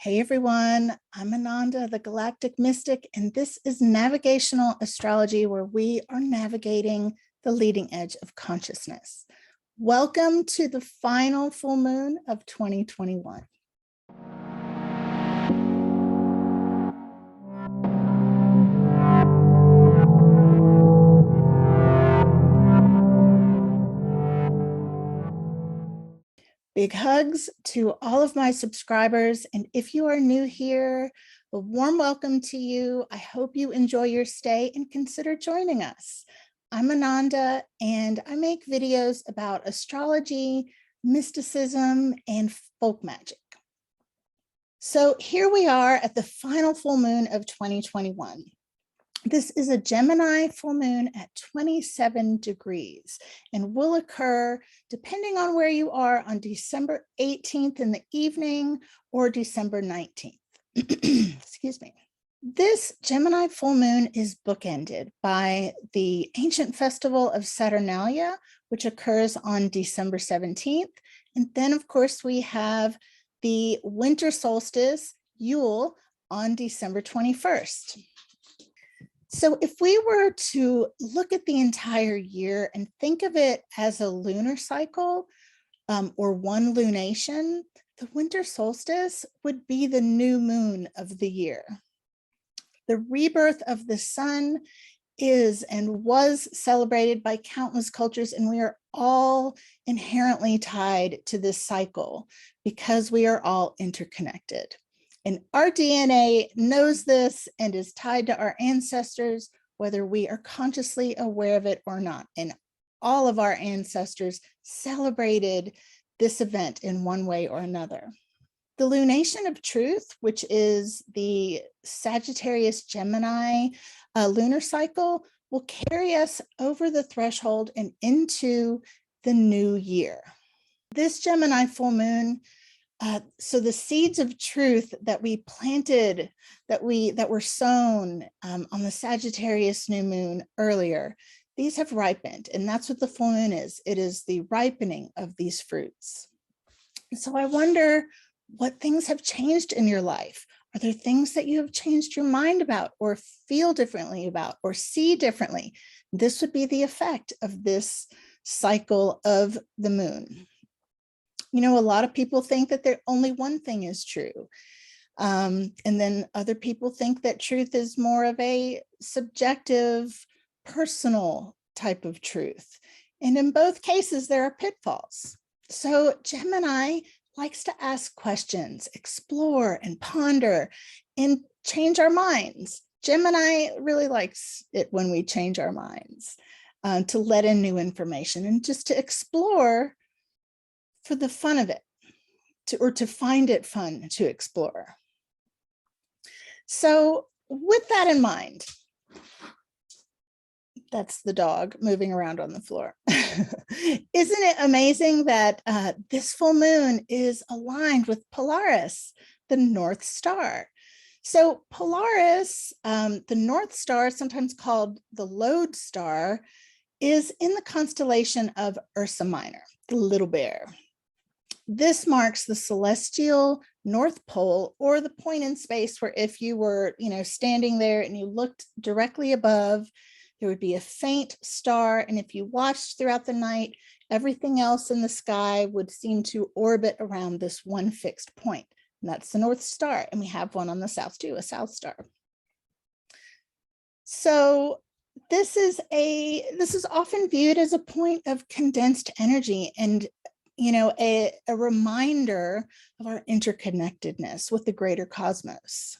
Hey everyone, I'm Ananda, the Galactic Mystic, and this is navigational astrology where we are navigating the leading edge of consciousness. Welcome to the final full moon of 2021. Big hugs to all of my subscribers. And if you are new here, a warm welcome to you. I hope you enjoy your stay and consider joining us. I'm Ananda, and I make videos about astrology, mysticism, and folk magic. So here we are at the final full moon of 2021. This is a Gemini full moon at 27 degrees and will occur depending on where you are on December 18th in the evening or December 19th. Excuse me. This Gemini full moon is bookended by the ancient festival of Saturnalia, which occurs on December 17th. And then, of course, we have the Winter Solstice, Yule, on December 21st. So if we were to look at the entire year and think of it as a lunar cycle or one lunation, the winter solstice would be the new moon of the year. The rebirth of the sun is and was celebrated by countless cultures, and we are all inherently tied to this cycle because we are all interconnected. And our DNA knows this and is tied to our ancestors, whether we are consciously aware of it or not. And all of our ancestors celebrated this event in one way or another. The lunation of truth, which is the Sagittarius Gemini lunar cycle, will carry us over the threshold and into the new year. This Gemini full moon, so the seeds of truth that we planted, that were sown on the Sagittarius New Moon earlier, these have ripened, and that's what the full moon is. It is the ripening of these fruits. So I wonder what things have changed in your life. Are there things that you have changed your mind about, or feel differently about, or see differently? This would be the effect of this cycle of the moon. You know, a lot of people think that only one thing is true. And then other people think that truth is more of a subjective, personal type of truth. And in both cases, there are pitfalls. So Gemini likes to ask questions, explore and ponder, and change our minds. Gemini really likes it when we change our minds, to let in new information and just to explore for the fun of it, or to find it fun to explore. So with that in mind, that's the dog moving around on the floor. Isn't it amazing that this full moon is aligned with Polaris, the North Star? So Polaris, the North Star, sometimes called the Lodestar, is in the constellation of Ursa Minor, the little bear. This marks the celestial North Pole, or the point in space where if you were, standing there and you looked directly above, there would be a faint star. And if you watched throughout the night, everything else in the sky would seem to orbit around this one fixed point. And that's the North Star. And we have one on the south too, a South Star. So this is often viewed as a point of condensed energy and a reminder of our interconnectedness with the greater cosmos.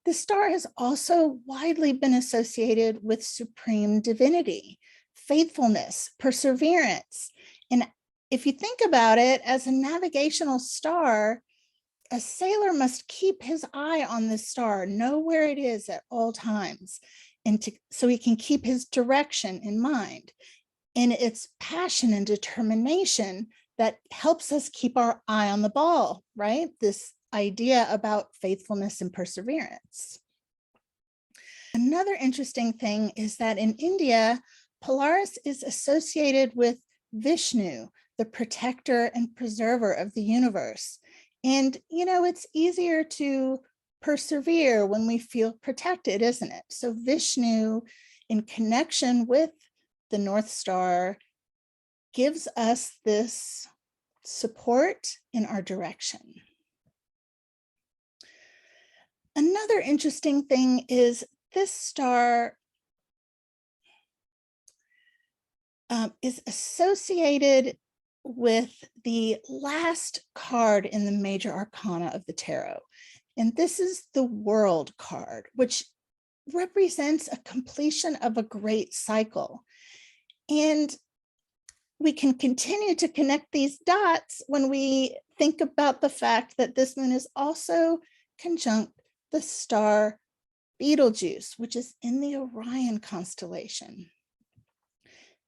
The star has also widely been associated with supreme divinity, faithfulness, perseverance. And if you think about it, as a navigational star, a sailor must keep his eye on this star, know where it is at all times, so he can keep his direction in mind. And it's passion and determination that helps us keep our eye on the ball, right? This idea about faithfulness and perseverance. Another interesting thing is that in India, Polaris is associated with Vishnu, the protector and preserver of the universe. And, it's easier to persevere when we feel protected, isn't it? So Vishnu, in connection with the North Star, gives us this support in our direction. Another interesting thing is this star is associated with the last card in the major arcana of the tarot. And this is the World card, which represents a completion of a great cycle. And we can continue to connect these dots when we think about the fact that this moon is also conjunct the star Betelgeuse, which is in the Orion constellation.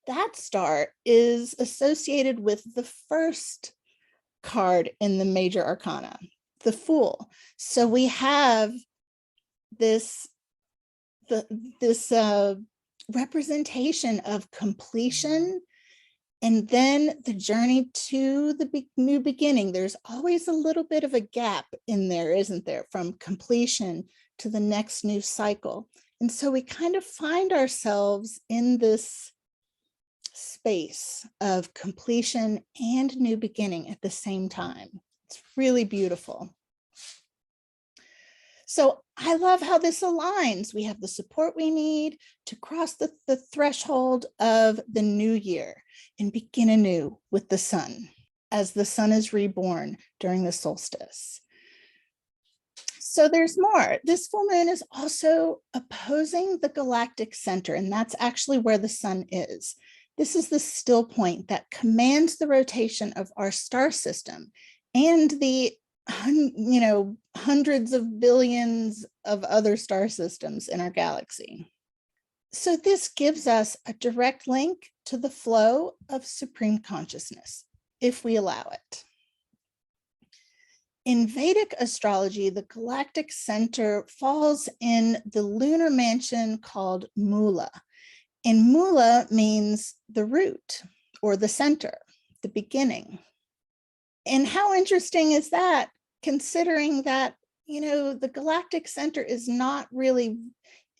That star is associated with the first card in the major arcana, the Fool. So we have this representation of completion, and then the journey to the new beginning. There's always a little bit of a gap in there, isn't there, from completion to the next new cycle. And so we kind of find ourselves in this space of completion and new beginning at the same time. It's really beautiful. So I love how this aligns. We have the support we need to cross the threshold of the new year and begin anew with the sun, as the sun is reborn during the solstice. So there's more. This full moon is also opposing the galactic center, and that's actually where the sun is. This is the still point that commands the rotation of our star system and the hundreds of billions of other star systems in our galaxy. So this gives us a direct link to the flow of supreme consciousness, if we allow it. In Vedic astrology, the galactic center falls in the lunar mansion called Mula. And Mula means the root or the center, the beginning. And how interesting is that, considering that, the galactic center is not really,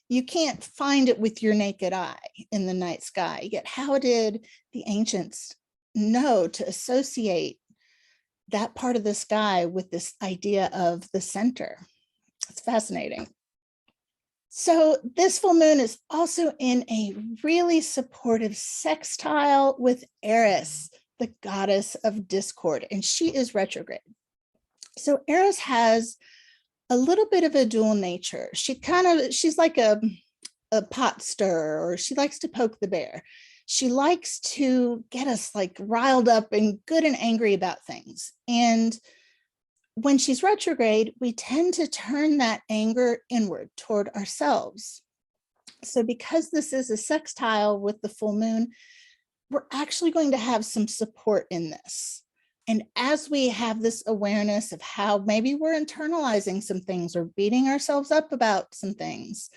you can't find it with your naked eye in the night sky. Yet how did the ancients know to associate that part of the sky with this idea of the center? It's fascinating. So this full moon is also in a really supportive sextile with Eris, the goddess of discord, and she is retrograde. So Eris has a little bit of a dual nature. She's like a pot stirrer, or she likes to poke the bear. She likes to get us like riled up and good and angry about things. And when she's retrograde, we tend to turn that anger inward toward ourselves. So because this is a sextile with the full moon, we're actually going to have some support in this. And as we have this awareness of how maybe we're internalizing some things or beating ourselves up about some things,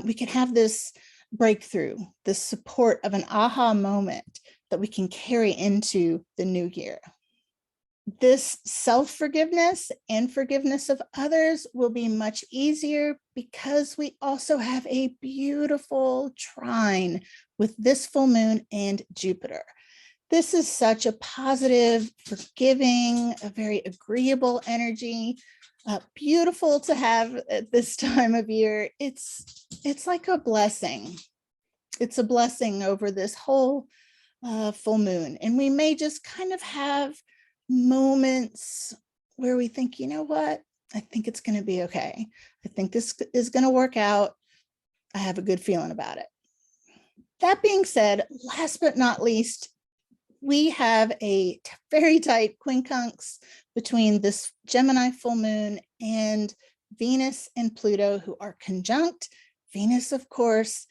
we can have this breakthrough, this support of an aha moment that we can carry into the new year. This self-forgiveness and forgiveness of others will be much easier because we also have a beautiful trine with this full moon and Jupiter. This is such a positive, forgiving, a very agreeable energy. Beautiful to have at this time of year. It's like a blessing. It's a blessing over this whole full moon. And we may just kind of have moments where we think, you know what, I think it's going to be okay. I think this is going to work out. I have a good feeling about it. That being said, last but not least, we have a very tight quincunx between this Gemini full moon and Venus and Pluto, who are conjunct. Venus, of course,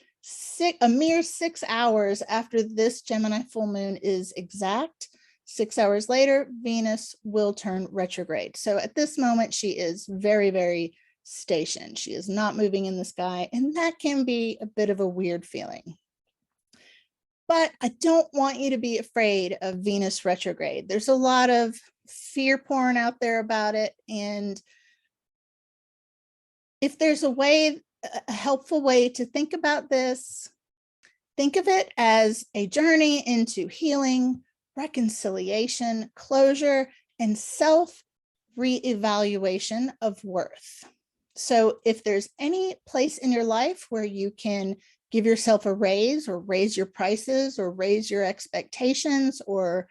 a mere 6 hours after this Gemini full moon is exact. 6 hours later, Venus will turn retrograde. So at this moment, she is very, very stationed. She is not moving in the sky, and that can be a bit of a weird feeling. But I don't want you to be afraid of Venus retrograde. There's a lot of fear pouring out there about it. And if there's a helpful way to think about this, think of it as a journey into healing, reconciliation, closure, and self-reevaluation of worth. So if there's any place in your life where you can give yourself a raise or raise your prices or raise your expectations, or,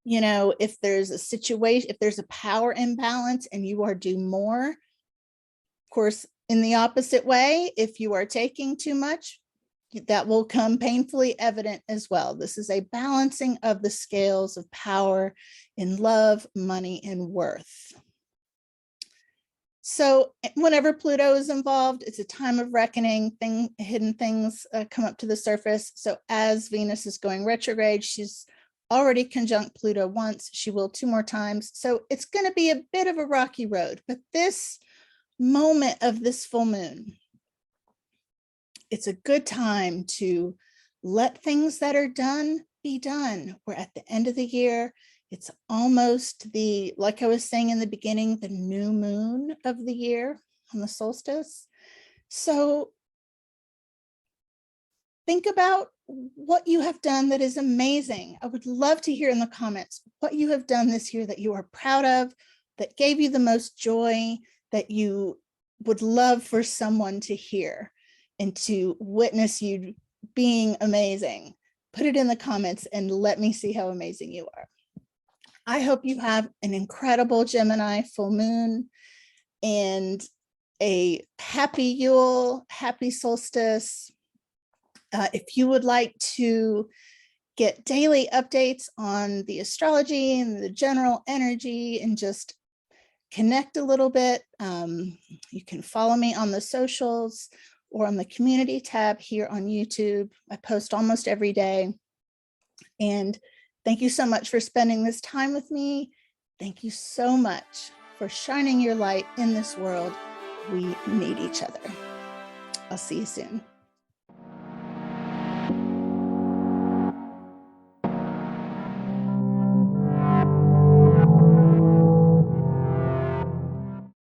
you know, if there's a situation, if there's a power imbalance and you are due more, of course, in the opposite way, if you are taking too much, that will come painfully evident as well. This is a balancing of the scales of power in love, money, and worth. So whenever Pluto is involved, it's a time of reckoning. Hidden things come up to the surface. So as Venus is going retrograde, she's already conjunct Pluto once. She will 2 more times. So it's going to be a bit of a rocky road. But this moment of this full moon, it's a good time to let things that are done be done. We're at the end of the year. It's almost like I was saying in the beginning, the new moon of the year on the solstice. So think about what you have done that is amazing. I would love to hear in the comments what you have done this year that you are proud of, that gave you the most joy, that you would love for someone to hear and to witness you being amazing. Put it in the comments and let me see how amazing you are. I hope you have an incredible Gemini full moon and a happy Yule, happy solstice. If you would like to get daily updates on the astrology and the general energy and just connect a little bit, you can follow me on the socials or on the community tab here on YouTube. I post almost every day. And thank you so much for spending this time with me. Thank you so much for shining your light in this world. We need each other. I'll see you soon.